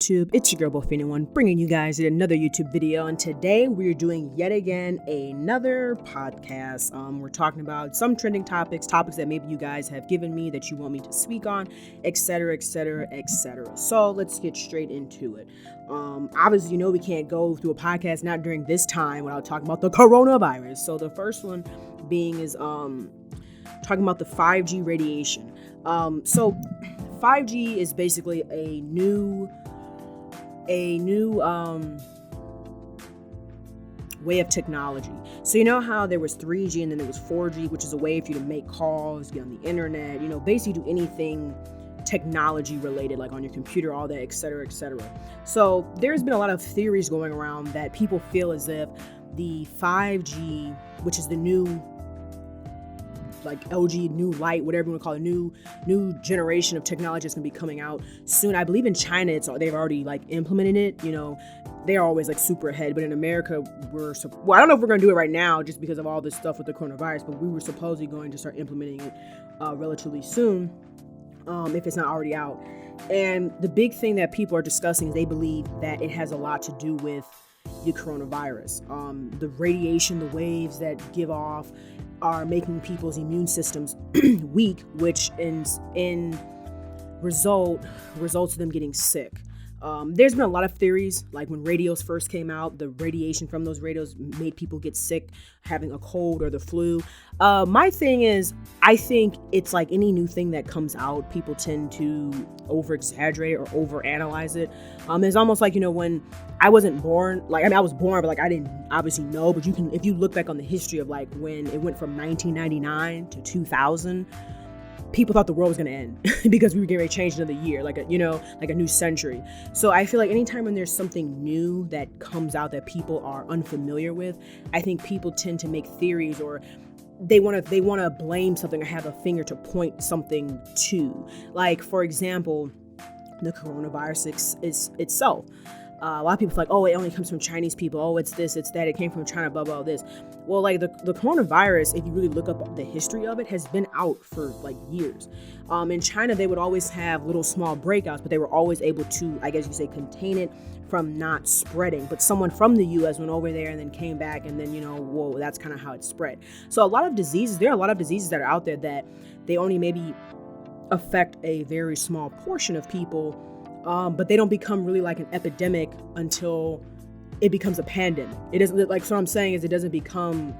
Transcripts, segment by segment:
YouTube? It's your girl Buff81 bringing you guys another YouTube video, and today we're doing yet again another podcast. We're talking about some trending topics that maybe you guys have given me that you want me to speak on, etc, etc, etc. So let's get straight into it. Obviously, you know, we can't go through a podcast not during this time without talking about the coronavirus. So the first one being is talking about the 5G radiation. So 5G is basically a new way of technology. So you know how there was 3G and then there was 4G, which is a way for you to make calls, get on the internet, you know, basically do anything technology related, like on your computer, all that, etc, etc. So there's been a lot of theories going around that people feel as if the 5G, which is the new like LG new light, whatever you want to call it, new generation of technology that's gonna be coming out soon. I believe in China, they've already like implemented it. You know, they're always like super ahead, but in America, I don't know if we're gonna do it right now just because of all this stuff with the coronavirus, but we were supposedly going to start implementing it relatively soon, if it's not already out. And the big thing that people are discussing is they believe that it has a lot to do with the coronavirus. The radiation, the waves that give off are making people's immune systems weak, which in results in them getting sick. There's been a lot of theories, like when radios first came out, the radiation from those radios made people get sick, having a cold or the flu. My thing is, I think it's like any new thing that comes out, people tend to over-exaggerate it or over-analyze it. It's almost like, you know, when I wasn't born, I was born, but like I didn't obviously know, but if you look back on the history of like when it went from 1999 to 2000, people thought the world was going to end because we were getting ready to change another year, like a new century. So I feel like anytime when there's something new that comes out that people are unfamiliar with, I think people tend to make theories, or they want to blame something or have a finger to point something to. Like, for example, the coronavirus itself. A lot of people are like, oh, it only comes from Chinese people. Oh, it's this, it's that. It came from China, blah, blah, this. Well, like the coronavirus, if you really look up the history of it, has been out for like years. In China, they would always have little small breakouts, but they were always able to, I guess you say, contain it from not spreading. But someone from the U.S. went over there and then came back, and then, you know, whoa, that's kind of how it spread. So there are a lot of diseases that are out there that they only maybe affect a very small portion of people. But they don't become really like an epidemic until it becomes a pandemic. It isn't like, so what I'm saying is it doesn't become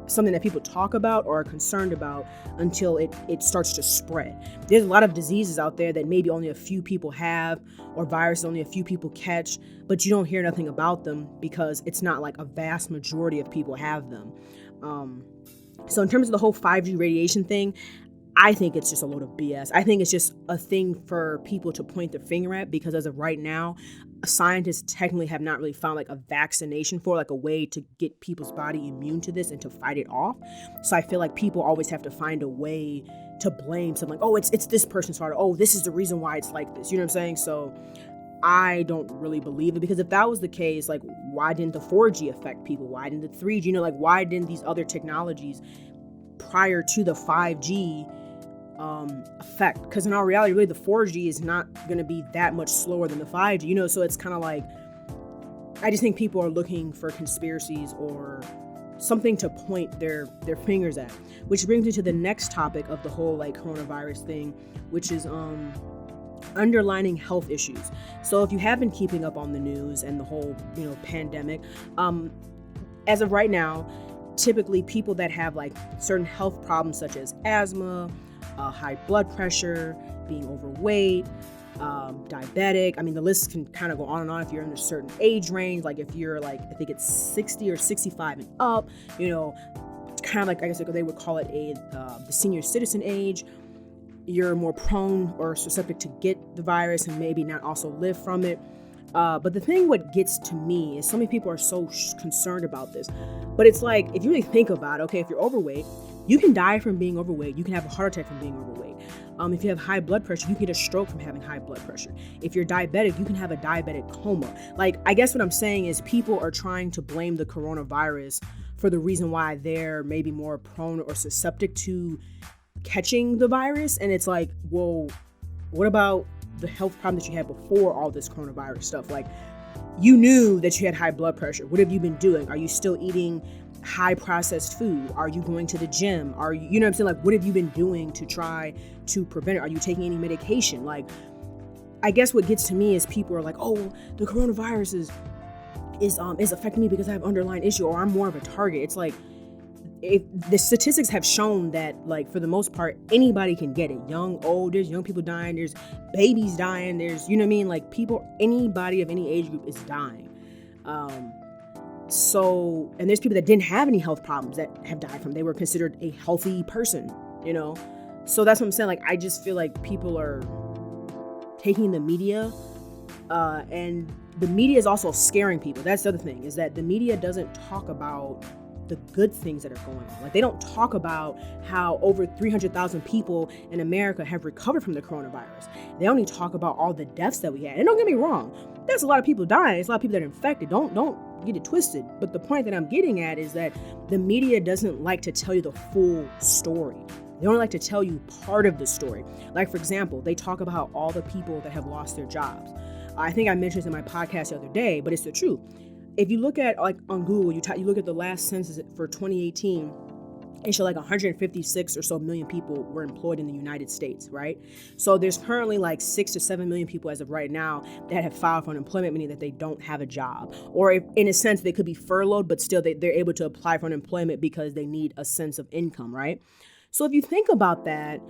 something that people talk about or are concerned about until it starts to spread. There's a lot of diseases out there that maybe only a few people have, or viruses only a few people catch, but you don't hear nothing about them because it's not like a vast majority of people have them. So in terms of the whole 5G radiation thing, I think it's just a load of BS. I think it's just a thing for people to point their finger at, because as of right now, scientists technically have not really found like a vaccination for, like a way to get people's body immune to this and to fight it off. So I feel like people always have to find a way to blame something, like, oh, it's this person's fault. Oh, this is the reason why it's like this. You know what I'm saying? So I don't really believe it, because if that was the case, like, why didn't the 4G affect people? Why didn't the 3G? You know, like, why didn't these other technologies prior to the 5G effect? Because in all reality, really, the 4G is not going to be that much slower than the 5G, you know. So it's kind of like, I just think people are looking for conspiracies or something to point their fingers at, which brings me to the next topic of the whole like coronavirus thing, which is underlying health issues. So if you have been keeping up on the news and the whole, you know, pandemic, as of right now, typically people that have like certain health problems such as asthma, high blood pressure, being overweight, diabetic. I mean, the list can kind of go on and on if you're in a certain age range. Like if you're like, I think it's 60 or 65 and up, you know, kind of like, I guess they would call it the senior citizen age. You're more prone or susceptible to get the virus and maybe not also live from it. But the thing what gets to me is so many people are so concerned about this. But it's like, if you really think about it, okay, if you're overweight, you can die from being overweight. You can have a heart attack from being overweight. If you have high blood pressure, you can get a stroke from having high blood pressure. If you're diabetic, you can have a diabetic coma. Like, I guess what I'm saying is people are trying to blame the coronavirus for the reason why they're maybe more prone or susceptible to catching the virus. And it's like, well, what about the health problem that you had before all this coronavirus stuff. Like, you knew that you had high blood pressure. What have you been doing? Are you still eating high processed food? Are you going to the gym? Are you, you know what I'm saying? Like, what have you been doing to try to prevent it? Are you taking any medication? Like, I guess what gets to me is people are like, oh, the coronavirus is affecting me because I have underlying issue, or I'm more of a target. It's like, if the statistics have shown that, like, for the most part, anybody can get it. Young, old, there's young people dying, there's babies dying, there's, you know what I mean? Like, people, anybody of any age group is dying. So, and there's people that didn't have any health problems that have died from, they were considered a healthy person, you know? So that's what I'm saying. Like, I just feel like people are taking the media, and the media is also scaring people. That's the other thing, is that the media doesn't talk about the good things that are going on. Like, they don't talk about how over 300,000 people in America have recovered from the coronavirus. They only talk about all the deaths that we had. And don't get me wrong, there's a lot of people dying. There's a lot of people that are infected. Don't get it twisted. But the point that I'm getting at is that the media doesn't like to tell you the full story. They only like to tell you part of the story. Like, for example, they talk about all the people that have lost their jobs. I think I mentioned this in my podcast the other day, but it's the truth. If you look at, like, on Google, you look at the last census for 2018, it showed like 156 or so million people were employed in the United States, right? So there's currently like 6 to 7 million people as of right now that have filed for unemployment, meaning that they don't have a job. Or if, in a sense, they could be furloughed, but still they're able to apply for unemployment because they need a sense of income, right? So if you think about that,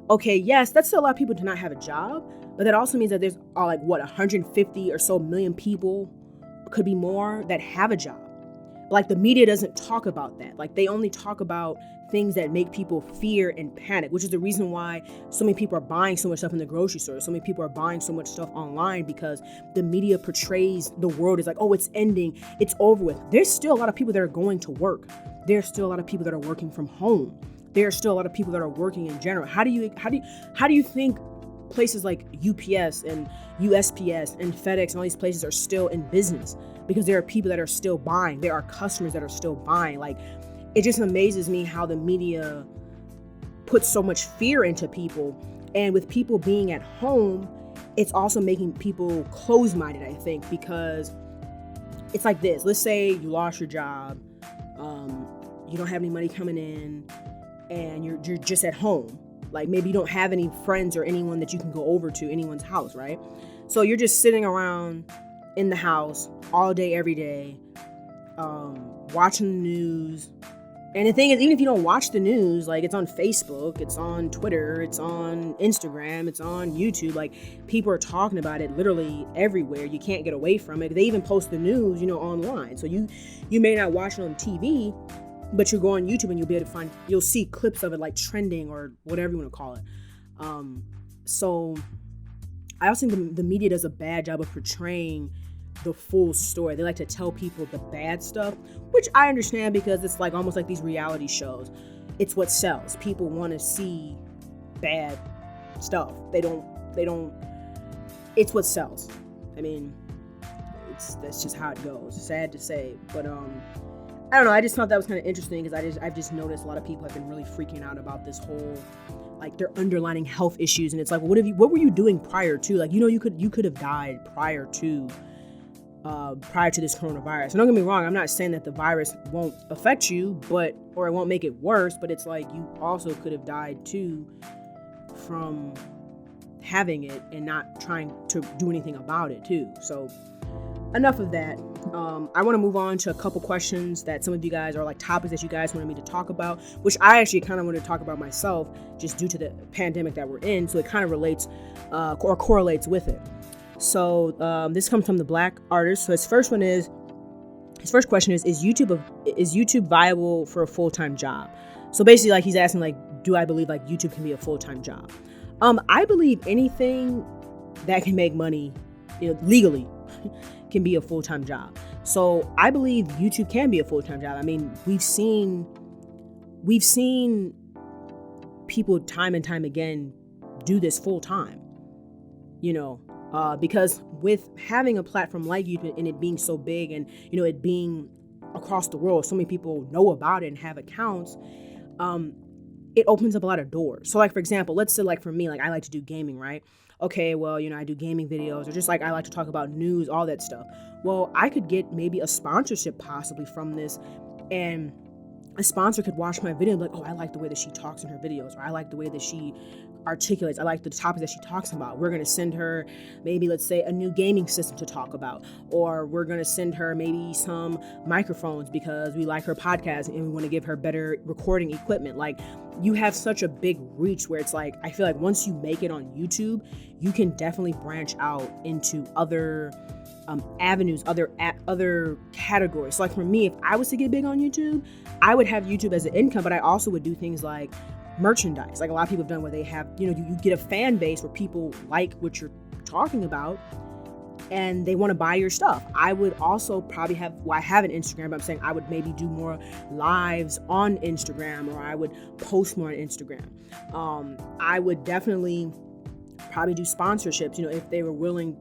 okay, yes, that's still a lot of people do not have a job, but that also means that there's 150 or so million people, could be more, that have a job. Like, the media doesn't talk about that. Like, they only talk about things that make people fear and panic, which is the reason why so many people are buying so much stuff in the grocery store. So many people are buying so much stuff online, because the media portrays the world as like, oh, it's ending, it's over with. There's still a lot of people that are going to work. There's still a lot of people that are working from home. There's still a lot of people that are working in general. How do you think places like UPS and USPS and FedEx and all these places are still in business? Because there are people that are still buying. There are customers that are still buying. Like, it just amazes me how the media puts so much fear into people. And with people being at home, it's also making people closed-minded, I think, because it's like this. Let's say you lost your job, you don't have any money coming in, and you're just at home. Like, maybe you don't have any friends or anyone that you can go over to, anyone's house, right? So you're just sitting around in the house all day, every day, watching the news. And the thing is, even if you don't watch the news, like, it's on Facebook, it's on Twitter, it's on Instagram, it's on YouTube. Like, people are talking about it literally everywhere. You can't get away from it. They even post the news, online. So you may not watch it on TV, but you go on YouTube and you'll be able to you'll see clips of it, like, trending or whatever you want to call it. So I also think the media does a bad job of portraying the full story. They like to tell people the bad stuff, which I understand, because it's like almost like these reality shows. It's what sells. People want to see bad stuff. They don't, it's what sells. I mean, that's just how it goes. Sad to say, but I don't know. I just thought that was kind of interesting, because I've just noticed a lot of people have been really freaking out about this whole, like, their underlying health issues, and it's like, what were you doing prior to? Like, you could have died prior to this coronavirus. And don't get me wrong, I'm not saying that the virus won't affect you, or it won't make it worse, but it's like, you also could have died too from having it and not trying to do anything about it too. So enough of that. I want to move on to a couple questions that some of you guys, are like topics that you guys wanted me to talk about, which I actually kind of want to talk about myself, just due to the pandemic that we're in. So it kind of relates or correlates with it. So this comes from the Black Artist. So his first question is YouTube viable for a full-time job? So basically, like, he's asking, like, do I believe, like, YouTube can be a full-time job? I believe anything that can make money, legally, can be a full-time job. So I believe YouTube can be a full-time job. I mean, we've seen people time and time again do this full-time, because with having a platform like YouTube and it being so big, and, it being across the world, so many people know about it and have accounts, it opens up a lot of doors. So, like, for example, let's say, like, for me, like, I like to do gaming, right? okay, well, I do gaming videos, or just like I like to talk about news, all that stuff. Well, I could get maybe a sponsorship possibly from this, and a sponsor could watch my video and be like, oh, I like the way that she talks in her videos, or I like the way that she articulates, I like the topics that she talks about. We're going to send her maybe, let's say, a new gaming system to talk about, or we're going to send her maybe some microphones because we like her podcast and we want to give her better recording equipment. Like, you have such a big reach where it's like, I feel like once you make it on YouTube, you can definitely branch out into other avenues, other categories. So like for me, if I was to get big on YouTube, I would have YouTube as an income, but I also would do things like merchandise. Like a lot of people have done, where they have, you get a fan base where people like what you're talking about and they want to buy your stuff. I would also probably have, I have an Instagram, but I'm saying I would maybe do more lives on Instagram, or I would post more on Instagram. I would definitely probably do sponsorships, if they were willing,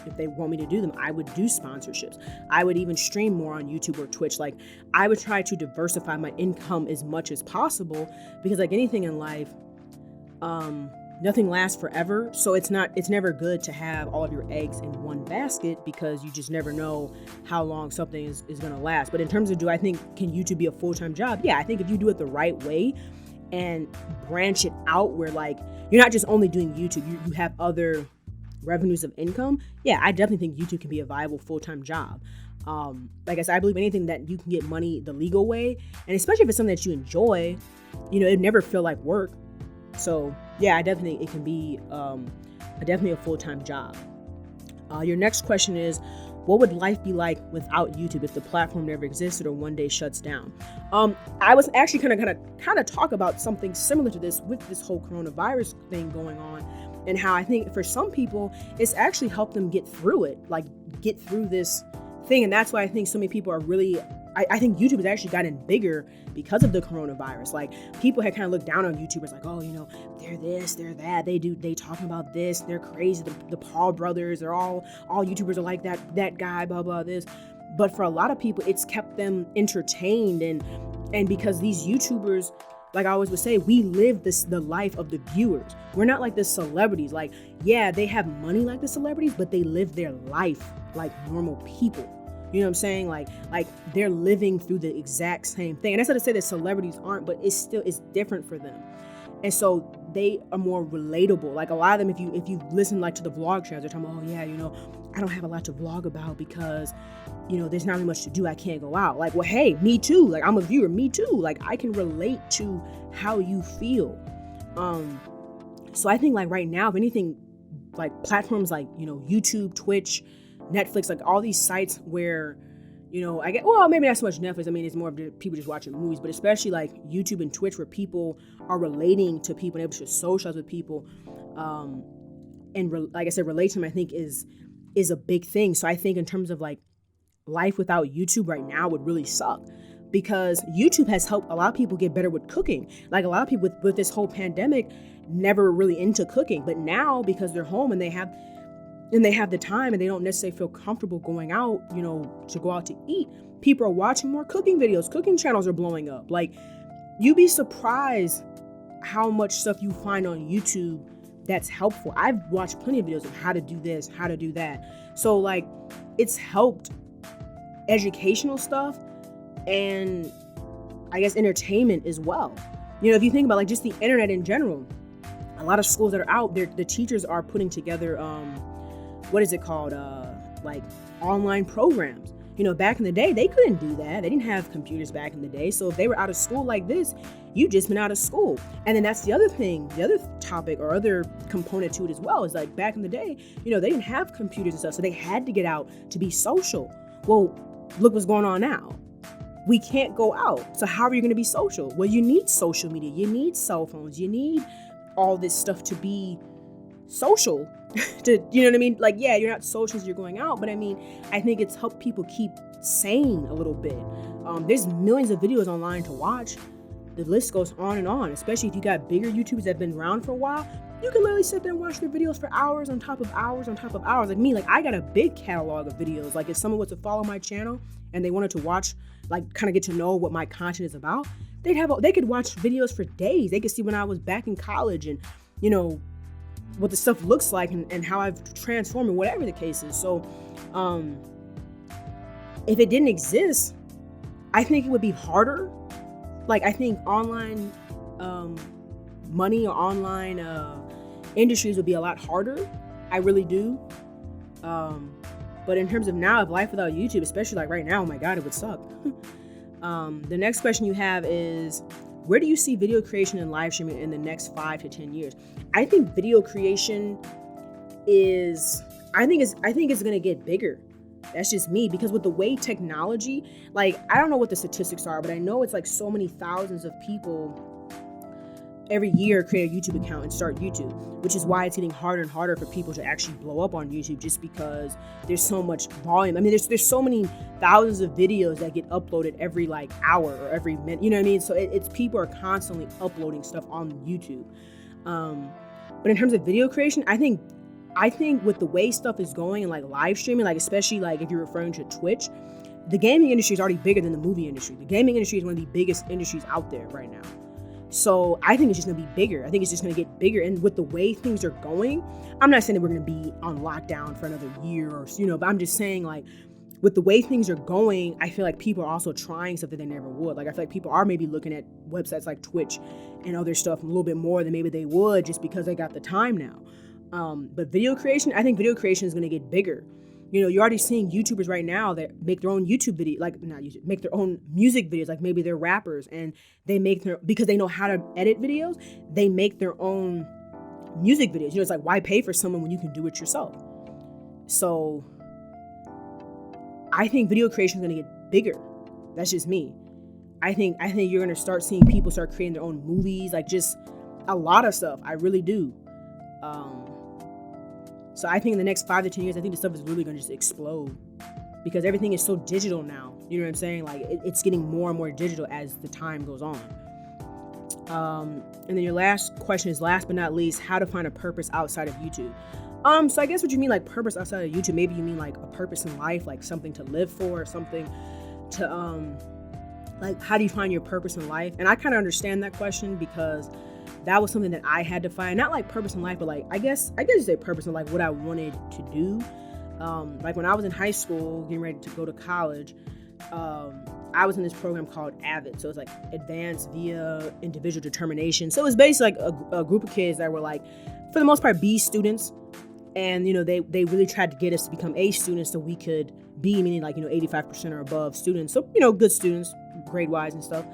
if they want me to do them, I would do sponsorships. I would even stream more on YouTube or Twitch. Like, I would try to diversify my income as much as possible, because like anything in life, nothing lasts forever. So it's never good to have all of your eggs in one basket, because you just never know how long something is going to last. But in terms of, can YouTube be a full-time job? Yeah, I think if you do it the right way and branch it out where like, you're not just only doing YouTube, you have other revenues of income. Yeah, I definitely think YouTube can be a viable full-time job. Like I said, I believe anything that you can get money the legal way, and especially if it's something that you enjoy, it never feel like work. So yeah, I definitely think it can be definitely a full-time job. Your next question is, what would life be like without YouTube if the platform never existed or one day shuts down? I was actually kind of talk about something similar to this with this whole coronavirus thing going on, and how I think for some people it's actually helped them get through it, like get through this thing. And that's why I think so many people are really, I think YouTube has actually gotten bigger because of the coronavirus. Like, people had kind of looked down on YouTubers like, oh, they're this, they're that, they talking about this, they're crazy, the Paul brothers, they're all YouTubers are like that guy, blah, blah, this. But for a lot of people, it's kept them entertained, and because these YouTubers, like I always would say, we live the life of the viewers. We're not like the celebrities. Like, yeah, they have money like the celebrities, but they live their life like normal people. You know what I'm saying? Like they're living through the exact same thing. And that's not to say that celebrities aren't, but it's different for them. And so they are more relatable. Like a lot of them, if you listen like to the vlog channels, they're talking about, oh yeah, I don't have a lot to vlog about because, there's not really much to do. I can't go out. Like, well, hey, me too. Like, I'm a viewer, me too. Like, I can relate to how you feel. So I think like right now, if anything, like platforms like, YouTube, Twitch, Netflix, like all these sites where, maybe not so much Netflix. I mean, it's more of people just watching movies, but especially like YouTube and Twitch, where people are relating to people and able to socialize with people. Like I said, relation, I think is a big thing. So I think in terms of like life without YouTube right now would really suck, because YouTube has helped a lot of people get better with cooking. Like a lot of people with this whole pandemic never really into cooking, but now because they're home and they have the time and they don't necessarily feel comfortable going out, to go out to eat, people are watching more cooking videos. Cooking channels are blowing up. Like, you'd be surprised how much stuff you find on YouTube that's helpful. I've watched plenty of videos of how to do this, how to do that. So like, it's helped educational stuff and I guess entertainment as well. If you think about like just the internet in general, a lot of schools that are out there, the teachers are putting together, what is it called? Like online programs. Back in the day, they couldn't do that. They didn't have computers back in the day. So if they were out of school like this, you just been out of school. And then that's the other thing, the other topic or other component to it as well, is like back in the day, they didn't have computers and stuff. So they had to get out to be social. Well, look what's going on now. We can't go out. So how are you going to be social? Well, you need social media. You need cell phones. You need all this stuff to be social. You know what I mean? Like, yeah, you're not social as you're going out, but I mean, I think it's helped people keep sane a little bit. There's millions of videos online to watch. The list goes on and on, especially if you got bigger YouTubers that have been around for a while. You can literally sit there and watch their videos for hours on top of hours on top of hours. Like me, like I got a big catalog of videos. Like if someone was to follow my channel and they wanted to watch, like kind of get to know what my content is about, they could watch videos for days. They could see when I was back in college and, what the stuff looks like and how I've transformed and whatever the case is. So if it didn't exist, I think it would be harder. Like, I think online money or online industries would be a lot harder. I really do. But in terms of now, of life without YouTube, especially like right now, oh my God, it would suck. The next question you have is, where do you see video creation and live streaming in the next 5 to 10 years? I think video creation I think it's going to get bigger. That's just me, because with the way technology, like, I don't know what the statistics are, but I know it's like so many thousands of people every year create a YouTube account and start YouTube, which is why it's getting harder and harder for people to actually blow up on YouTube, just because there's so much volume. I mean, there's so many thousands of videos that get uploaded every like hour or every minute, you know what I mean? So it's people are constantly uploading stuff on YouTube. But in terms of video creation, I think with the way stuff is going and like live streaming, like especially like if you're referring to Twitch, the gaming industry is already bigger than the movie industry. The gaming industry is one of the biggest industries out there right now. So I think it's just going to be bigger. I think it's just going to get bigger. And with the way things are going, I'm not saying that we're going to be on lockdown for another year or, but I'm just saying, like, with the way things are going, I feel like people are also trying stuff that they never would. Like, I feel like people are maybe looking at websites like Twitch and other stuff a little bit more than maybe they would, just because they got the time now. But video creation, I think video creation is going to get bigger. You're already seeing YouTubers right now that make their own YouTube video, like not YouTube, make their own music videos, like maybe they're rappers and they make because they know how to edit videos, they make their own music videos. It's like, why pay for someone when you can do it yourself? So I think video creation is going to get bigger. That's just me. I think you're going to start seeing people start creating their own movies, like just a lot of stuff. I really do. So I think in the next 5 to 10 years, I think the stuff is really going to just explode, because everything is so digital now. You know what I'm saying? Like, it's getting more and more digital as the time goes on. And then your last question is, last but not least, how to find a purpose outside of YouTube. So I guess what you mean, like purpose outside of YouTube, maybe you mean like a purpose in life, like something to live for, or something to, like, how do you find your purpose in life? And I kind of understand that question, because that was something that I had to find, not like purpose in life, but like, I guess you say purpose in like what I wanted to do. Like when I was in high school, getting ready to go to college, I was in this program called AVID. So it's like Advanced Via Individual Determination. So it was basically like a group of kids that were like, for the most part, B students. And, they really tried to get us to become A students so we could be, meaning like, 85% or above students. So, good students, grade-wise and stuff.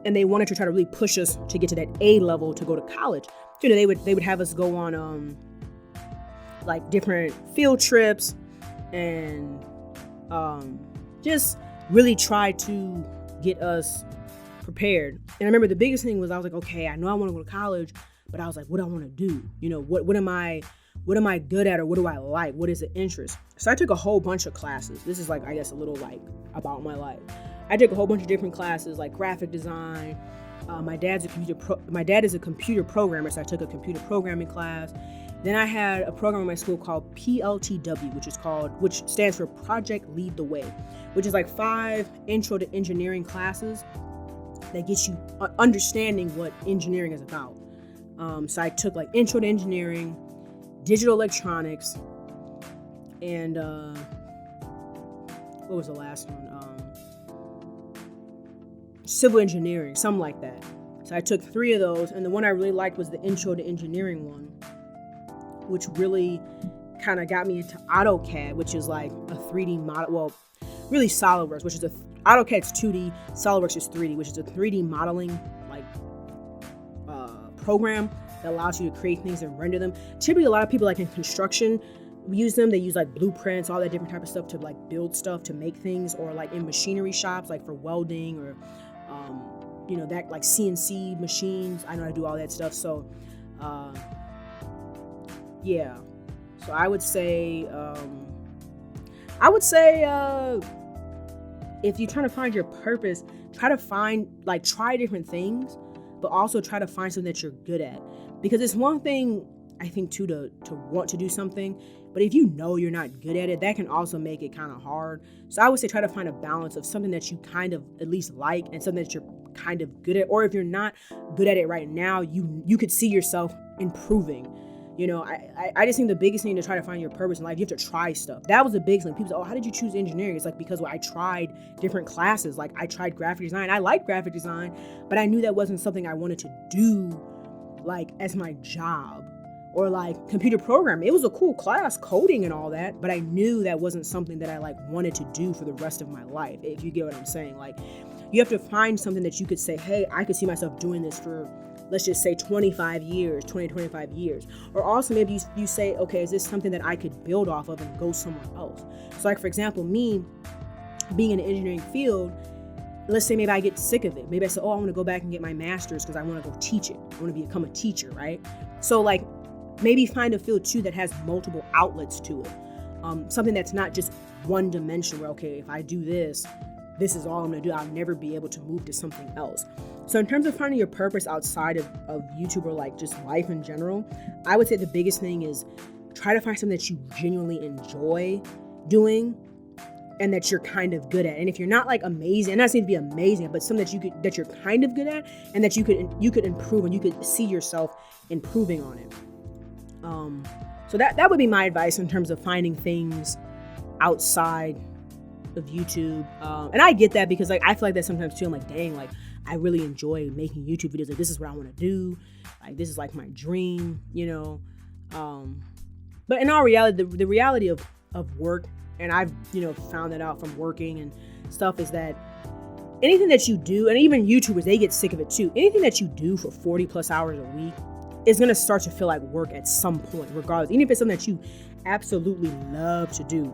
And they wanted to try to really push us to get to that A level to go to college. They would have us go on like different field trips and just really try to get us prepared. And I remember the biggest thing was, I was like, okay, I know I want to go to college, but I was like, what do I want to do? What am I good at, or what do I like? What is the interest? So I took a whole bunch of classes. This is like, I guess, a little like about my life. I took a whole bunch of different classes, like graphic design. My dad is a computer programmer, so I took a computer programming class. Then I had a program in my school called PLTW, which stands for Project Lead the Way, which is like 5 intro to engineering classes that get you understanding what engineering is about. So I took like intro to engineering, digital electronics, and what was the last one? Civil engineering, something like that. So I took 3 of those, and the one I really liked was the intro to engineering one, which really kind of got me into AutoCAD, which is like a 3D model. Well, really SolidWorks, which is AutoCAD's 2D, SolidWorks is 3D, which is a 3D modeling like program that allows you to create things and render them. Typically, a lot of people like in construction use them. They use like blueprints, all that different type of stuff to like build stuff, to make things, or like in machinery shops, like for welding, or that like CNC machines. I know I do all that stuff. So yeah. So I would say if you're trying to find your purpose, try different things, but also try to find something that you're good at. Because it's one thing, I think, too, to want to do something, but if you know you're not good at it, that can also make it kind of hard. So I would say try to find a balance of something that you kind of at least like and something that you're kind of good at. Or if you're not good at it right now, you could see yourself improving. You know, I just think the biggest thing to try to find your purpose in life, you have to try stuff. That was the biggest thing. People say, oh, how did you choose engineering? It's like, because I tried different classes. Like, I tried graphic design. I liked graphic design, but I knew that wasn't something I wanted to do, like, as my job. Or like computer programming. It was a cool class, coding and all that, but I knew that wasn't something that I like wanted to do for the rest of my life, if you get what I'm saying. Like, you have to find something that you could say, hey, I could see myself doing this for, let's just say 25 years, 25 years. Or also maybe you say, okay, is this something that I could build off of and go somewhere else? So like, for example, me being in the engineering field, let's say maybe I get sick of it. Maybe I say, oh, I want to go back and get my master's because I want to go teach it. I want to become a teacher, right? So like, maybe find a field too that has multiple outlets to it. Something that's not just one dimension where, okay, if I do this, this is all I'm gonna do. I'll never be able to move to something else. So in terms of finding your purpose outside of YouTube or like just life in general, I would say the biggest thing is try to find something that you genuinely enjoy doing and that you're kind of good at. And if you're not like amazing, and not saying to be amazing, but something that you're kind of good at and that you could improve and you could see yourself improving on it. So that would be my advice in terms of finding things outside of YouTube. And I get that because like, I feel like that sometimes too. I'm like, dang, like I really enjoy making YouTube videos. Like, this is what I want to do. Like, this is like my dream, you know? But in all reality, the reality of work, and I've, found that out from working and stuff, is that anything that you do, and even YouTubers, they get sick of it too. Anything that you do for 40 plus hours a week is going to start to feel like work at some point, regardless. Even if it's something that you absolutely love to do,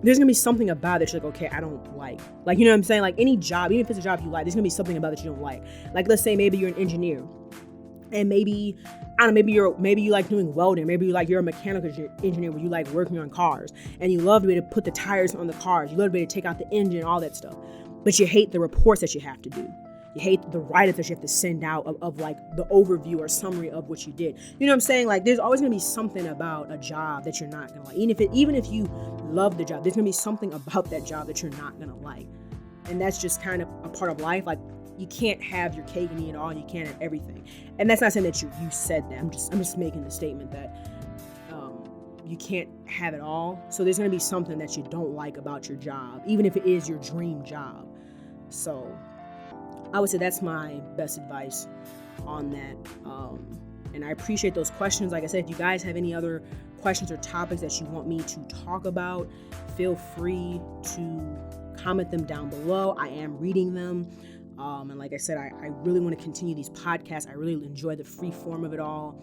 there's going to be something about it that you're like, okay, I don't like. Like, you know what I'm saying? Like any job, even if it's a job you like, there's going to be something about it that you don't like. Like, let's say maybe you're an engineer and maybe, I don't know, maybe you like doing welding. Maybe you're a mechanical engineer where you like working on cars and you love the way to put the tires on the cars. You love the way to take out the engine, all that stuff. But you hate the reports that you have to do. You hate the write-ups that you have to send out of like the overview or summary of what you did. You know what I'm saying? Like, there's always going to be something about a job that you're not going to like. Even if you love the job, there's going to be something about that job that you're not going to like. And that's just kind of a part of life. Like, you can't have your cake and eat it all, and you can't have everything. And that's not saying that you said that. I'm just making the statement that you can't have it all. So there's going to be something that you don't like about your job, even if it is your dream job. So I would say that's my best advice on that. And I appreciate those questions. Like I said, if you guys have any other questions or topics that you want me to talk about, feel free to comment them down below. I am reading them. And like I said, I really want to continue these podcasts. I really enjoy the free form of it all.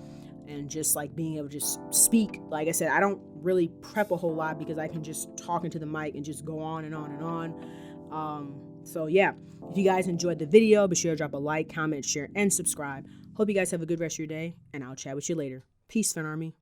And just like being able to just speak. Like I said, I don't really prep a whole lot because I can just talk into the mic and just go on and on and on. So yeah, if you guys enjoyed the video, be sure to drop a like, comment, share, and subscribe. Hope you guys have a good rest of your day, and I'll chat with you later. Peace, Fan Army.